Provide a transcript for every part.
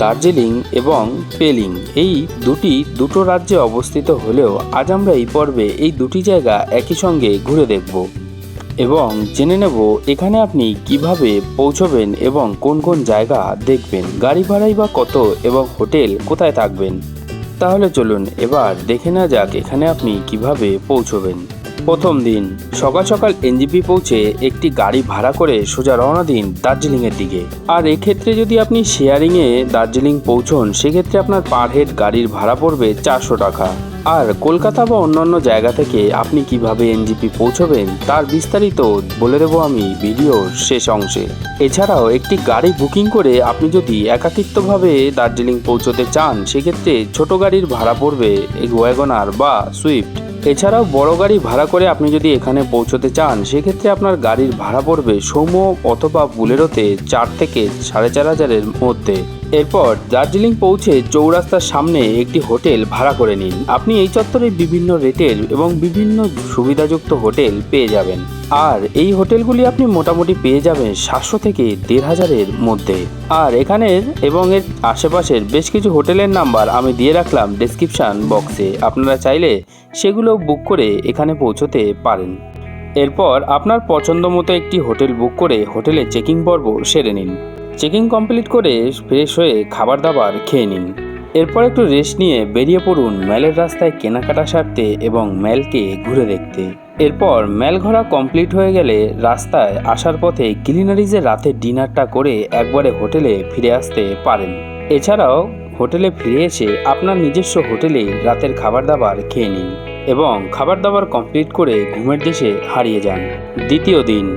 দার্জিলিং এবং পেলিং এই দুটো রাজ্যে অবস্থিত হলেও আজ আমরা এই পর্বে এই দুটি জায়গা একই সঙ্গে ঘুরে দেখব এবং জেনে নেব এখানে আপনি কিভাবে পৌঁছবেন এবং কোন কোন জায়গা দেখবেন, গাড়ি ভাড়াই বা কত এবং হোটেল কোথায় থাকবেন। তাহলে চলুন এবার দেখে নেওয়া যাক এখানে আপনি কিভাবে পৌঁছবেন। প্রথম দিন সকাল সকাল এনজেপি পৌঁছে একটি গাড়ি ভাড়া করে সোজা রওনা দিন দার্জিলিংয়ের দিকে। আর এক্ষেত্রে যদি আপনি শেয়ারিংয়ে দার্জিলিং পৌঁছন সেক্ষেত্রে আপনার পার হেড গাড়ির ভাড়া পড়বে 400 টাকা। আর কলকাতা বা অন্যান্য জায়গা থেকে আপনি কিভাবে এনজেপি পৌঁছবেন তার বিস্তারিত বলে দেবো আমি ভিডিওর শেষ অংশে। এছাড়াও একটি গাড়ি বুকিং করে আপনি যদি একাকিত্বভাবে দার্জিলিং পৌঁছতে চান সেক্ষেত্রে ছোট গাড়ির ভাড়া পড়বে ওয়াগনার বা সুইফট। এছাড়াও বড় গাড়ি ভাড়া করে আপনি যদি এখানে পৌঁছতে চান সেক্ষেত্রে আপনার গাড়ির ভাড়া পড়বে সোমো অথবা বুলেরোতে 4 থেকে 4,500-এর মধ্যে। এরপর দার্জিলিং পৌঁছে চৌরাস্তার সামনে একটি হোটেল ভাড়া করে নিন। আপনি এই চত্বরে বিভিন্ন রেটের এবং বিভিন্ন সুবিধাযুক্ত হোটেল পেয়ে যাবেন। আর এই হোটেলগুলি আপনি মোটামুটি পেয়ে যাবেন 700 থেকে 1,500-এর মধ্যে। আর এখানের এবং এর আশেপাশের বেশ কিছু হোটেলের নাম্বার আমি দিয়ে রাখলাম ডেসক্রিপশান বক্সে, আপনারা চাইলে সেগুলো বুক করে এখানে পৌঁছতে পারেন। এরপর আপনার পছন্দ মতো একটি হোটেল বুক করে হোটেলে চেকিং পর্ব সেরে নিন। চেকিং কমপ্লিট করে ফ্রেশ হয়ে খাবার দাবার খেয়ে নিন। এরপর একটু রেস্ট নিয়ে বেরিয়ে পড়ুন ম্যালের রাস্তায় কেনাকাটা সারতে এবং ম্যালকে ঘুরে দেখতে। এরপর ম্যাল ঘোরা কমপ্লিট হয়ে গেলে রাস্তায় আসার পথে কিলিনারিজে রাতের ডিনারটা করে একবারে হোটেলে ফিরে আসতে পারেন। এছাড়াও হোটেলে ফিরে এসে আপনার নিজস্ব হোটেলে রাতের খাবার দাবার খেয়ে নিন এবং খাবার দাবার কমপ্লিট করে ঘুমের দেশে হারিয়ে যান। দ্বিতীয় দিন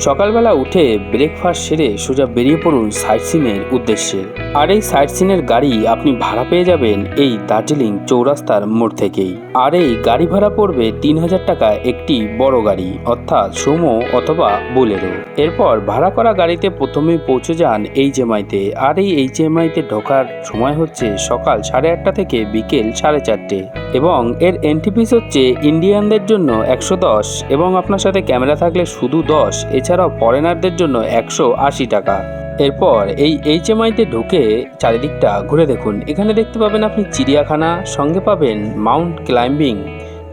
সকালবেলা উঠে ব্রেকফাস্ট সেরে সোজা বেরিয়ে পড়ুন সাইট সিনের উদ্দেশ্যে। আর এই সাইট সিনের গাড়ি আপনি ভাড়া পেয়ে যাবেন এই দার্জিলিং চৌরাস্তার মোড় থেকেই। আর এই গাড়ি ভাড়া পড়বে 3,000 টাকা একটি বড় গাড়ি অর্থাৎ সুমো অথবা বোলেরো। এরপর ভাড়া করা গাড়িতে প্রথমেই পৌঁছে যান HMI-তে। আর এই HMI-তে ঢোকার সময় হচ্ছে সকাল 8:30 থেকে বিকেল 4:30 এবং এর এন্ট্রি ফিস হচ্ছে ইন্ডিয়ানদের জন্য 110 এবং আপনার সাথে ক্যামেরা থাকলে শুধু 10, এছাড়াও ফরেনারদের জন্য 180 টাকা। এরপর এই HMI-তে ঢুকে চারিদিকটা ঘুরে দেখুন। এখানে দেখতে পাবেন আপনি চিড়িয়াখানা, সঙ্গে পাবেন মাউন্ট ক্লাইম্বিং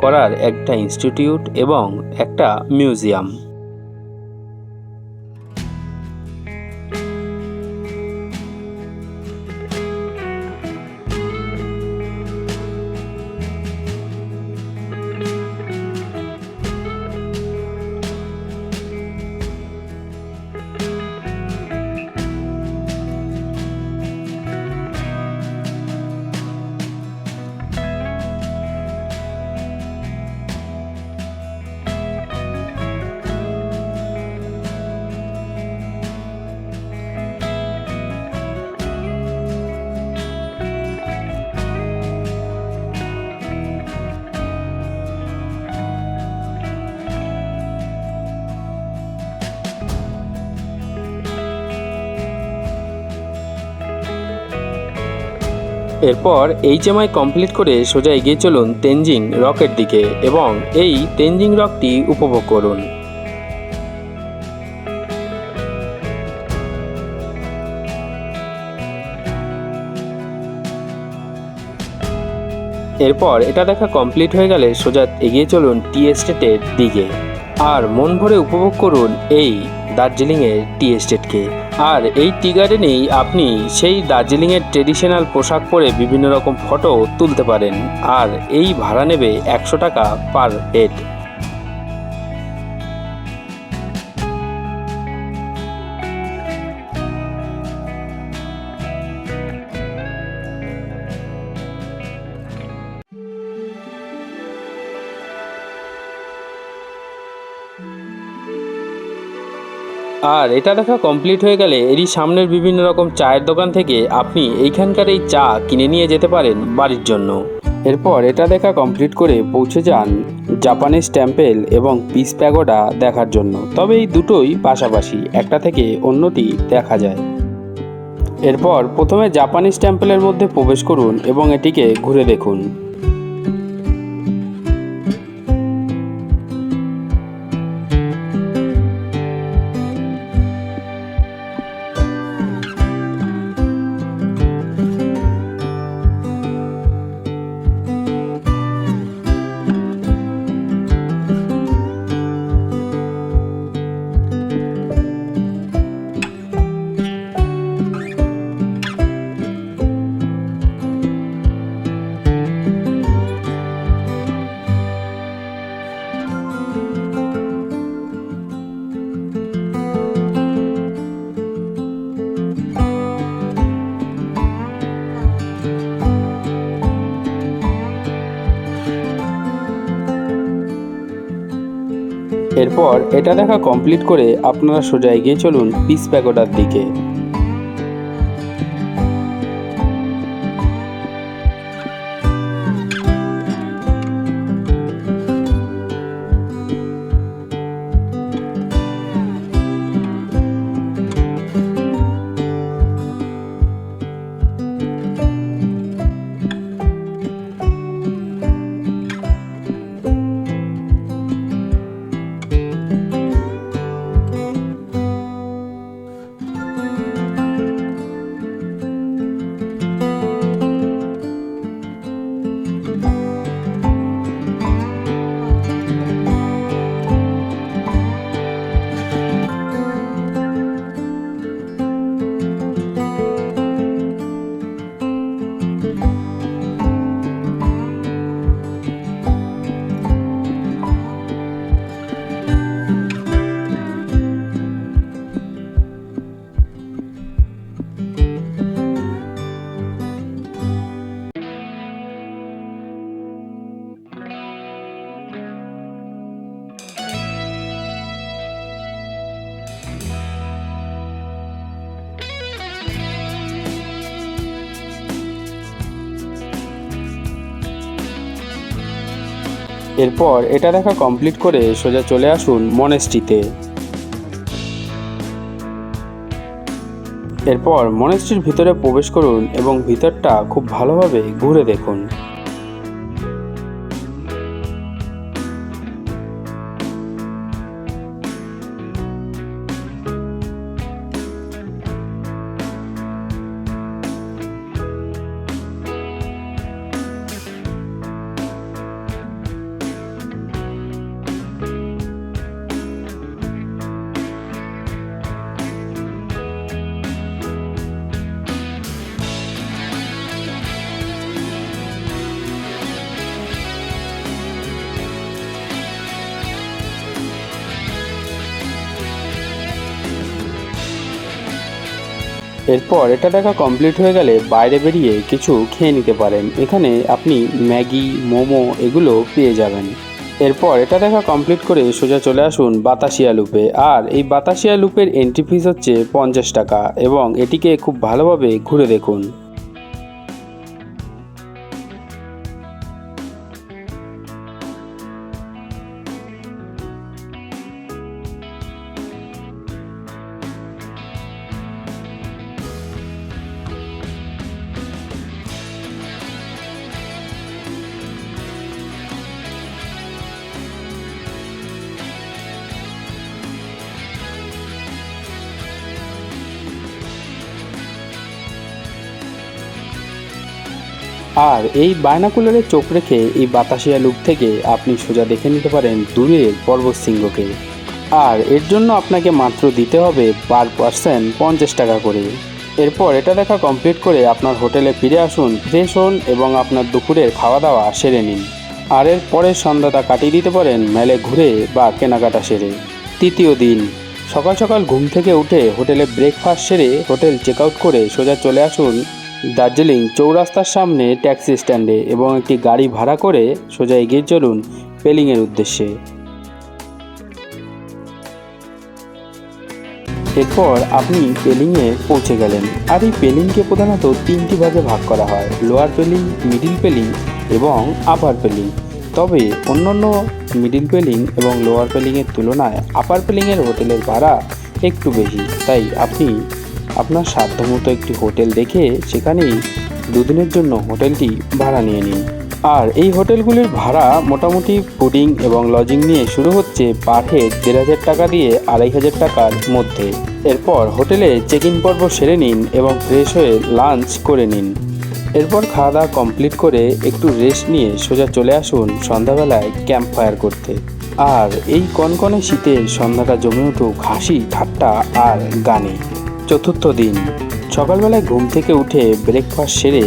করার একটা ইনস্টিটিউট এবং একটা মিউজিয়াম। এরপর HMI কমপ্লিট করে সোজা এগিয়ে চলুন তেনজিং রকের দিকে এবং এই তেনজিং রকটি উপভোগ করুন। এরপর এটা দেখা কমপ্লিট হয়ে গেলে সোজা এগিয়ে চলুন টি এস্টেটের দিকে আর মন ভরে উপভোগ করুন এই দার্জিলিংয়ের টি এস্টেটকে। আর এই টি গার্ডেনেই আপনি সেই দার্জিলিংয়ের ট্রেডিশনাল পোশাক পরে বিভিন্ন রকম ফটো তুলতে পারেন। আর এই ভাড়া নেবে 100 টাকা পার হেড। আর এটা দেখা কমপ্লিট হয়ে গেলে এরই সামনের বিভিন্ন রকম চায়ের দোকান থেকে আপনি এইখানকার এই চা কিনে নিয়ে যেতে পারেন বাড়ির জন্য। এরপর এটা দেখা কমপ্লিট করে পৌঁছে যান জাপানিজ টেম্পল এবং পিস প্যাগোডা দেখার জন্য। তবে এই দুটোই পাশাপাশি, একটা থেকে অন্যটি দেখা যায়। এরপর প্রথমে জাপানিজ টেম্পলের মধ্যে প্রবেশ করুন এবং এটিকে ঘুরে দেখুন। এরপর এটা দেখা কমপ্লিট করে আপনারা সোজা এগিয়ে চলুন পিস প্যাগোডার দিকে। এরপর এটা দেখা কমপ্লিট করে সোজা চলে আসুন মনেস্ট্রিতে। এরপর মনেস্ট্রির ভিতরে প্রবেশ করুন এবং ভিতরটা খুব ভালোভাবে ঘুরে দেখুন। এরপর এটা দেখা কমপ্লিট হয়ে গেলে বাইরে বেরিয়ে কিছু খেয়ে নিতে পারেন। এখানে আপনি ম্যাগি, মোমো এগুলো পেয়ে যাবেন। এরপর এটা দেখা কমপ্লিট করে সোজা চলে আসুন বাতাসিয়া লুপে। আর এই বাতাসিয়া লুপের এন্ট্রি ফিস হচ্ছে 50 টাকা এবং এটিকে খুব ভালোভাবে ঘুরে দেখুন। আর এই বাইনাকুলারে চোখ রেখে এই বাতাসিয়া লুপ থেকে আপনি সোজা দেখে নিতে পারেন দূরের পর্বত শৃঙ্গকে। আর এর জন্য আপনাকে মাত্র দিতে হবে পার পার্সন 50 টাকা করে। এরপর এটা দেখা কমপ্লিট করে আপনার হোটেলে ফিরে আসুন, ফ্রেশ হন এবং আপনার দুপুরের খাওয়া দাওয়া সেরে নিন। আর এর পরের সন্ধ্যাটা কাটিয়ে দিতে পারেন মেলে ঘুরে বা কেনাকাটা সেরে। তৃতীয় দিন সকাল সকাল ঘুম থেকে উঠে হোটেলে ব্রেকফাস্ট সেরে হোটেল চেক আউট করে সোজা চলে আসুন দার্জিলিং চৌরাস্তার সামনে ট্যাক্সি স্ট্যান্ডে এবং একটি গাড়ি ভাড়া করে সোজা এগিয়ে চলুন পেলিংয়ের উদ্দেশ্যে। এরপর আপনি পেলিংয়ে পৌঁছে গেলেন। আর এই পেলিংকে প্রধানত 3টি ভাগে ভাগ করা হয়, লোয়ার পেলিং, মিডিল পেলিং এবং আপার পেলিং। তবে অন্যান্য মিডিল পেলিং এবং লোয়ার পেলিংয়ের তুলনায় আপার পেলিংয়ের হোটেলের ভাড়া একটু বেশি, তাই আপনি আপনার সাধ্যমতো একটি হোটেল দেখে সেখানেই দুদিনের জন্য হোটেলটি ভাড়া নিয়ে নিন। আর এই হোটেলগুলির ভাড়া মোটামুটি ফুডিং এবং লজিং নিয়ে শুরু হচ্ছে পার হেড 1,500 টাকা দিয়ে 2,500 টাকার মধ্যে। এরপর হোটেলে চেক ইন পর্ব সেরে নিন এবং ফ্রেশ হয়ে লাঞ্চ করে নিন। এরপর খাওয়া দাওয়া কমপ্লিট করে একটু রেস্ট নিয়ে সোজা চলে আসুন সন্ধ্যাবেলায় ক্যাম্প ফায়ার করতে। আর এই কনকনে শীতে সন্ধ্যাটা জমে উঠুক হাসি, ঠাট্টা আর গানে। চতুর্থ দিন সকালবেলায় ঘুম থেকে উঠে ব্রেকফাস্ট সেরে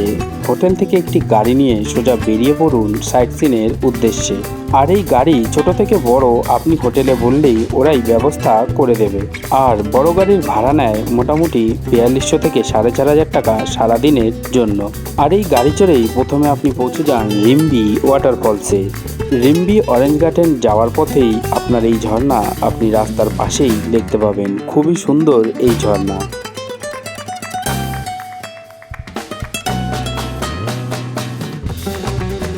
হোটেল থেকে একটি গাড়ি নিয়ে সোজা বেরিয়ে পড়ুন সাইট সিনের উদ্দেশ্যে। আর এই গাড়ি ছোট থেকে বড় আপনি হোটেলে বললেই ওরাই ব্যবস্থা করে দেবে। আর বড় গাড়ির ভাড়া নেয় মোটামুটি ৪২০০ থেকে ৪,৫০০ টাকা সারাদিনের জন্য। আর এই গাড়ি চড়েই প্রথমে আপনি পৌঁছে যান রিম্বি ওয়াটারফলসে। রিম্বি অরেঞ্জ গার্ডেন যাওয়ার পথেই আপনার এই ঝর্ণা আপনি রাস্তার পাশেই দেখতে পাবেন। খুবই সুন্দর এই ঝর্ণা।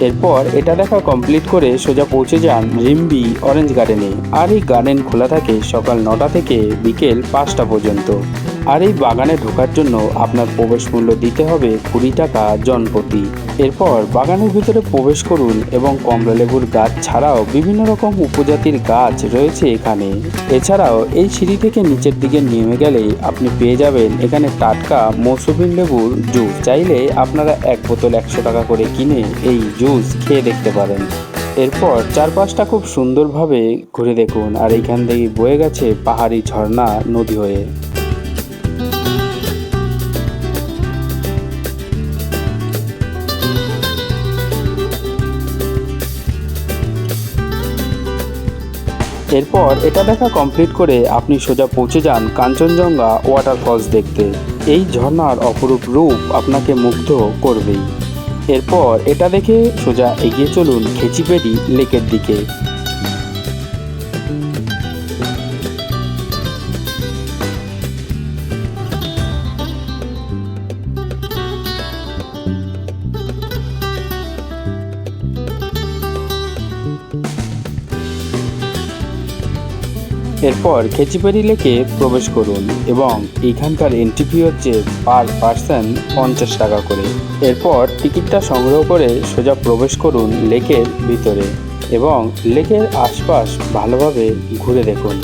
এরপর এটা দেখা কমপ্লিট করে সোজা পৌঁছে যান রিম্বি অরেঞ্জ গার্ডেনে। আর এই গার্ডেন খোলা থাকে সকাল ৯টা থেকে বিকেল ৫টা পর্যন্ত। আর এই বাগানে ঢোকার জন্য আপনার প্রবেশ মূল্য দিতে হবে ২০ টাকা জনপ্রতি। এরপর বাগানের ভিতরে প্রবেশ করুন এবং কমলালেবুর গাছ ছাড়াও বিভিন্ন রকম উপজাতির গাছ রয়েছে এখানে। এছাড়াও এই সিঁড়ি থেকে নিচের দিকে নেমে গেলেই আপনি পেয়ে যাবেন এখানে টাটকা মৌসুমী লেবুর জুস। চাইলে আপনারা এক বোতল ১০০ টাকা করে কিনে এই জুস খেয়ে দেখতে পারেন। এরপর চারপাশটা খুব সুন্দরভাবে ঘুরে দেখুন। আর এইখান থেকে বয়ে গেছে পাহাড়ি ঝর্ণা নদী হয়ে। এরপর এটা দেখা কমপ্লিট করে আপনি সোজা পৌঁছে যান কাঞ্চনজঙ্ঘা ওয়াটারফলস দেখতে। এই ঝর্ণার অপরূপ রূপ আপনাকে মুগ্ধ করবেই। এরপর এটা দেখে সোজা এগিয়ে চলুন খেচিপেড়ি লেকের দিকে। এরপর খেচিপেড়ি লেকে প্রবেশ করুন এবং এখানকার এন্ট্রি ফি হচ্ছে পার পার্সন ৫০ টাকা করে। এরপর টিকিটটা সংগ্রহ করে সোজা প্রবেশ করুন লেকের ভিতরে এবং লেকের আশপাশ ভালোভাবে ঘুরে দেখুন।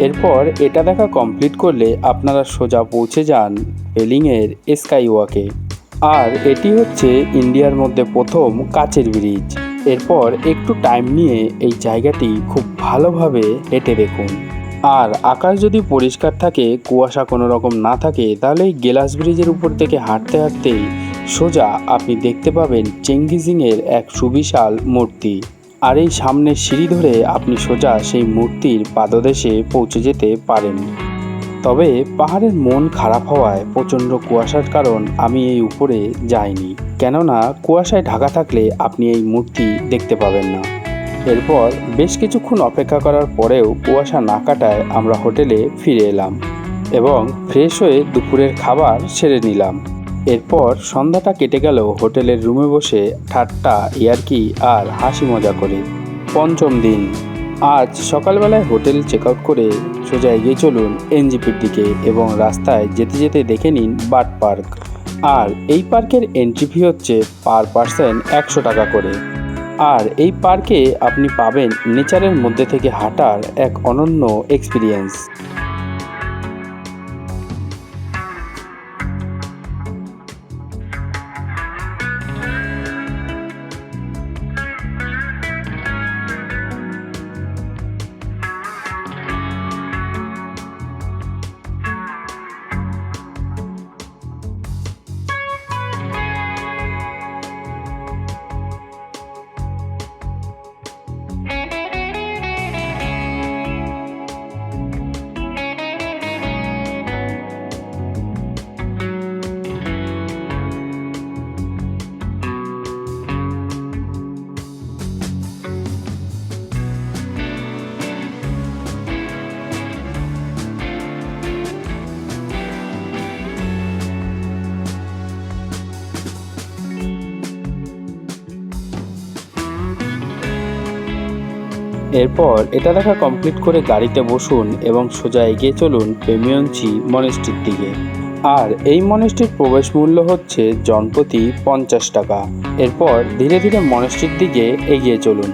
এরপর এটা দেখা কমপ্লিট করলে আপনারা সোজা পৌঁছে যান পেলিংয়ের স্কাই ওয়াকে। আর এটি হচ্ছে ইন্ডিয়ার মধ্যে প্রথম কাচের ব্রিজ। এরপর একটু টাইম নিয়ে এই জায়গাটি খুব ভালোভাবে হেঁটে দেখুন। আর আকাশ যদি পরিষ্কার থাকে, কুয়াশা কোনো রকম না থাকে, তাহলে এই গ্লাস ব্রিজের উপর থেকে হাঁটতে হাঁটতেই সোজা আপনি দেখতে পাবেন চেঙ্গিজিংয়ের এক সুবিশাল মূর্তি। আর এই সামনের সিঁড়ি ধরে আপনি সোজা সেই মূর্তির পাদদেশে পৌঁছে যেতে পারেন। তবে পাহাড়ের মন খারাপ হওয়ায় প্রচণ্ড কুয়াশার কারণ আমি এই উপরে যাইনি, কেননা কুয়াশায় ঢাকা থাকলে আপনি এই মূর্তি দেখতে পাবেন না। এরপর বেশ কিছুক্ষণ অপেক্ষা করার পরেও কুয়াশা না কাটায় আমরা হোটেলে ফিরে এলাম এবং ফ্রেশ হয়ে দুপুরের খাবার সেরে নিলাম। এরপর সন্ধ্যাটা কেটে গেল হোটেলের রুমে বসে ঠাট্টা, ইয়ার্কি আর হাসি মজা করে। পঞ্চম দিন। আজ সকালবেলায় হোটেল চেক আউট করে সোজা এগিয়ে চলুন এনজিপির দিকে এবং রাস্তায় যেতে যেতে দেখে নিন বার্ড পার্ক। আর এই পার্কের এন্ট্রি ফি হচ্ছে পার পার্সন ১০০ টাকা করে। আর এই পার্কে আপনি পাবেন নেচারের মধ্যে থেকে হাঁটার এক অনন্য এক্সপিরিয়েন্স। এরপর এটা দেখা কমপ্লিট করে গাড়িতে বসুন এবং সোজা এগিয়ে চলুন পেমিয়ঞ্চি মনেস্ট্রির দিকে। আর এই মনেস্ট্রির প্রবেশ মূল্য হচ্ছে জনপ্রতি 50 টাকা। এরপর ধীরে ধীরে মনেস্ট্রির দিকে এগিয়ে চলুন।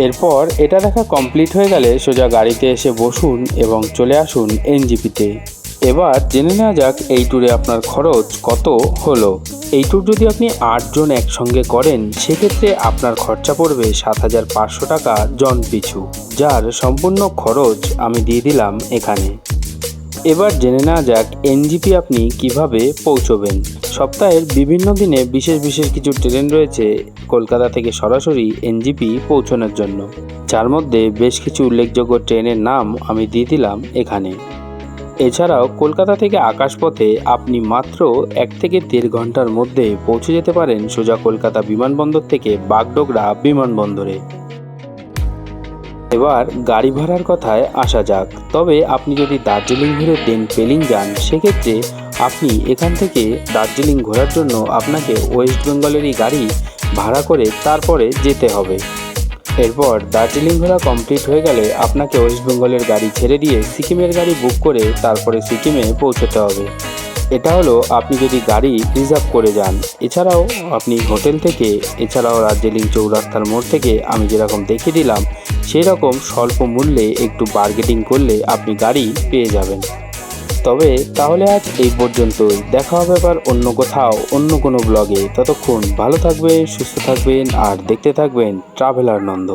এরপর এটা দেখা কমপ্লিট হয়ে গেলে সোজা গাড়িতে এসে বসুন এবং চলে আসুন এনজিপিতে। এবার জেনে নেওয়া যাক এই ট্যুরে আপনার খরচ কত হলো। এই ট্যুর যদি আপনি 8 জন একসঙ্গে করেন সেক্ষেত্রে আপনার খরচা পড়বে 7500 টাকা জন পিছু, যার সম্পূর্ণ খরচ আমি দিয়ে দিলাম এখানে। এবার জেনে নেওয়া যাক এনজিপি আপনি কিভাবে পৌঁছবেন। সপ্তাহের বিভিন্ন দিনে বিশেষ বিশেষ কিছু ট্রেন রয়েছে কলকাতা থেকে সরাসরি এনজিপি পৌঁছানোর জন্য, যার মধ্যে বেশ কিছু উল্লেখযোগ্য ট্রেনের নাম আমি দিয়ে দিলাম এখানে। এছাড়াও কলকাতা থেকে আকাশপথে আপনি মাত্র 1 থেকে 1.5 ঘন্টার মধ্যে পৌঁছে যেতে পারেন সোজা কলকাতা বিমানবন্দর থেকে বাগডোগরা বিমানবন্দরে। এবার গাড়ি ভাড়ার কথায় আসা যাক। তবে আপনি যদি দার্জিলিং ঘুরে দেন পেলিং যান সেক্ষেত্রে আপনি এখান থেকে দার্জিলিং ঘোরার জন্য আপনাকে ওয়েস্ট বেঙ্গলেরই গাড়ি ভাড়া করে তারপরে যেতে হবে। এরপর দার্জিলিং ঘোরা কমপ্লিট হয়ে গেলে আপনাকে ওয়েস্ট বেঙ্গলের গাড়ি ছেড়ে দিয়ে সিকিমের গাড়ি বুক করে তারপরে সিকিমে পৌঁছতে হবে। এটা হলো আপনি যদি গাড়ি রিজার্ভ করে যান। এছাড়াও আপনি হোটেল থেকে এছাড়াও দার্জিলিং চৌরাস্তার মোড় থেকে আমি যেরকম দেখিয়ে দিলাম সেই রকম স্বল্প মূল্যে একটু বার্গেটিং করলে আপনি গাড়ি পেয়ে যাবেন। তবে তাহলে আজ এই পর্যন্তই, দেখা হবে আবার অন্য কোথাও অন্য কোনো ব্লগে। ততক্ষণ ভালো থাকবেন, সুস্থ থাকবেন আর দেখতে থাকবেন ট্রাভেলার নন্দ।